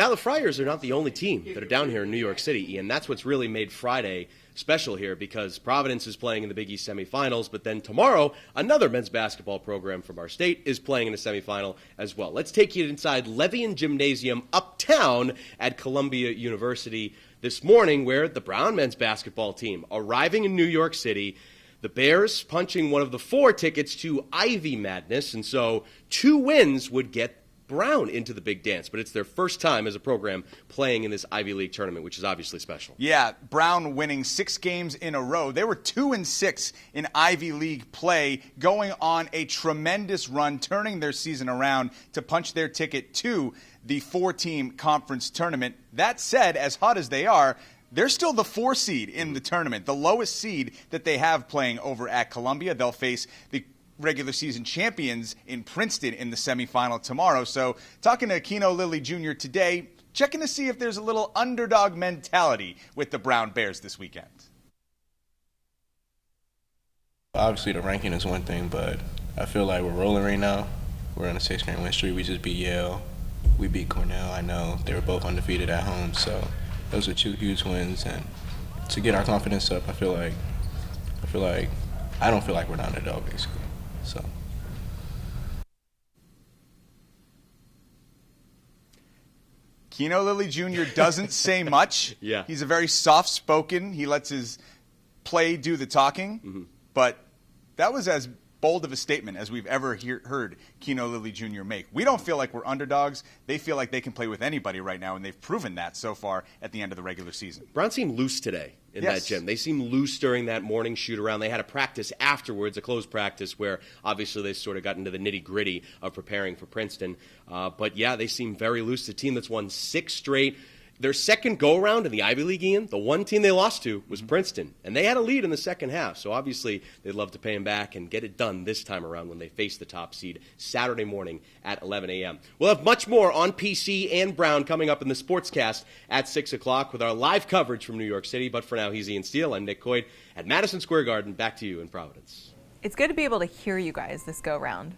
Now, the Friars are not the only team that are down here in New York City, Ian. That's what's really made Friday special here, because Providence is playing in the Big East semifinals, but then tomorrow, another men's basketball program from our state is playing in a semifinal as well. Let's take you inside Levian Gymnasium uptown at Columbia University this morning, where the Brown men's basketball team arriving in New York City. The Bears punching one of the 4 tickets to Ivy Madness, and so 2 wins would get Brown into the big dance, but it's their first time as a program playing in this Ivy League tournament, which is obviously special. Yeah, Brown winning 6 games in a row. They were 2-6 in Ivy League play, going on a tremendous run, turning their season around to punch their ticket to the 4-team conference tournament. That said, as hot as they are, they're still the 4 seed in the tournament, the lowest seed that they have playing over at Columbia. They'll face the regular season champions in Princeton in the semifinal tomorrow. So talking to Keno Lilly Jr. today, checking to see if there's a little underdog mentality with the Brown Bears this weekend. Obviously the ranking is one thing, but I feel like we're rolling right now. We're on a 6-game win streak. We just beat Yale. We beat Cornell. I know they were both undefeated at home, so those are 2 huge wins. And to get our confidence up, I don't feel like we're not an underdog, basically. So. Keno Lilly Jr. doesn't say much. Yeah. He's a very soft-spoken. He lets his play do the talking. Mm-hmm. But that was as bold of a statement as we've ever heard Keno Lilly Jr. make. We don't feel like we're underdogs. They feel like they can play with anybody right now, and they've proven that so far at the end of the regular season. Brown seemed loose today in that gym. They seemed loose during that morning shoot-around. They had a practice afterwards, a closed practice, where obviously they sort of got into the nitty-gritty of preparing for Princeton. But, yeah, they seem very loose. The team that's won 6 straight. Their second go-around in the Ivy League, Ian, the one team they lost to was Princeton. And they had a lead in the second half. So obviously they'd love to pay them back and get it done this time around when they face the top seed Saturday morning at 11 a.m. We'll have much more on PC and Brown coming up in the Sportscast at 6 o'clock with our live coverage from New York City. But for now, he's Ian Steele. I'm Nick Coyd at Madison Square Garden. Back to you in Providence. It's good to be able to hear you guys this go-round.